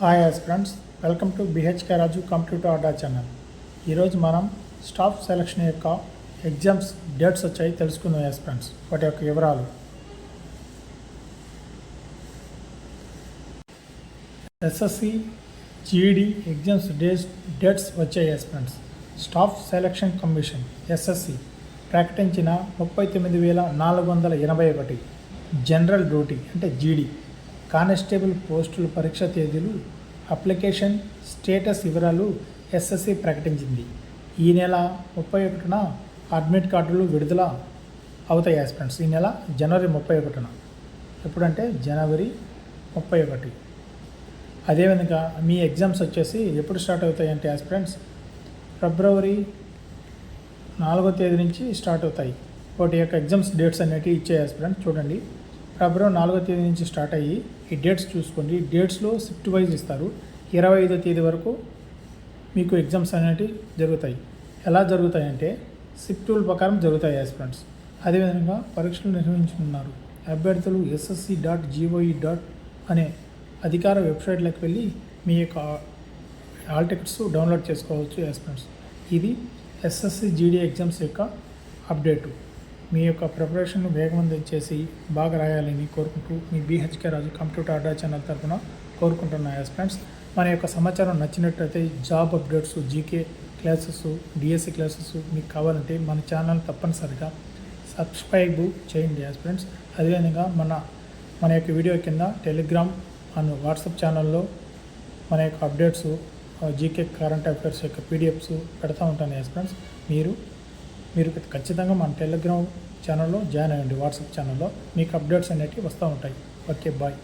Hi friends, welcome to BHK Raju computer Adda channel. ఈరోజు మనం staff selection యొక్క exams dates వచ్చాయి తెలుసుకుందాం ఫ్రెండ్స్. వాటి యొక్క వివరాలు. ఎస్ఎస్సి జీడీ ఎగ్జామ్స్ డేట్స్ వచ్చాయి friends. Staff selection commission SSC ప్రకటించిన 39,481 జనరల్ డ్యూటీ అంటే జీడీ కానిస్టేబుల్ పోస్టుల పరీక్ష తేదీలు, అప్లికేషన్ స్టేటస్ వివరాలు ఎస్ఎస్సి ప్రకటించింది. ఈ నెల 31న అడ్మిట్ కార్డులు విడుదల అవుతాయి ఫ్రెండ్స్. ఈ నెల జనవరి 31న. ఎప్పుడంటే జనవరి 31. అదేవిధంగా మీ ఎగ్జామ్స్ వచ్చేసి ఎప్పుడు స్టార్ట్ అవుతాయి అంటే ఫ్రెండ్స్ ఫిబ్రవరి 4వ తేదీ నుంచి స్టార్ట్ అవుతాయి. వాటి యొక్క ఎగ్జామ్స్ డేట్స్ అనేవి ఇచ్చాయి ఫ్రెండ్స్. చూడండి, ఫిబ్రవరి 4వ తేదీ నుంచి స్టార్ట్ అయ్యి ఈ డేట్స్ చూసుకోండి. ఈ డేట్స్లో షిఫ్ట్ వైజ్ ఇస్తారు. 25వ తేదీ వరకు మీకు ఎగ్జామ్స్ అనేవి జరుగుతాయి. ఎలా జరుగుతాయంటే షిఫ్టుల ప్రకారం జరుగుతాయి ఫ్రెండ్స్. అదేవిధంగా పరీక్షలు నిర్వహించుకున్నారు. అభ్యర్థులు SSC.gov. అనే అధికార వెబ్సైట్లోకి వెళ్ళి మీ యొక్క హాల్ టికెట్స్ డౌన్లోడ్ చేసుకోవచ్చు ఫ్రెండ్స్. ఇది ఎస్ఎస్సి జీడీ ఎగ్జామ్స్ యొక్క అప్డేటు. మీ యొక్క ప్రిపరేషన్ వేగవంతం చేసి బాగా రాయాలని కోరుకుంటూ మీ బిహెచ్కే రాజు కంప్యూటర్ అడ్డా ఛానల్ తరఫున కోరుకుంటున్నాను ఫ్రెండ్స్. మన యొక్క సమాచారం నచ్చినట్లయితే job updates, GK classes, DSC classes మీకు కావాలంటే మన ఛానల్ తప్పనిసరిగా సబ్స్క్రైబ్ చేయండి ఫ్రెండ్స్. అదేవిధంగా మన యొక్క వీడియో కింద టెలిగ్రామ్ అండ్ వాట్సాప్ ఛానల్లో మన యొక్క అప్డేట్స్, జీకే కరెంట్ అఫైర్స్ యొక్క పీడిఎఫ్స్ పెడతా ఉంటాను ఫ్రెండ్స్. మీరు ఖచ్చితంగా మన టెలిగ్రామ్ ఛానల్లో జాయిన్ అయ్యండి. వాట్సాప్ ఛానల్లో మీకు అప్డేట్స్ అనేవి వస్తూ ఉంటాయి. Okay, bye.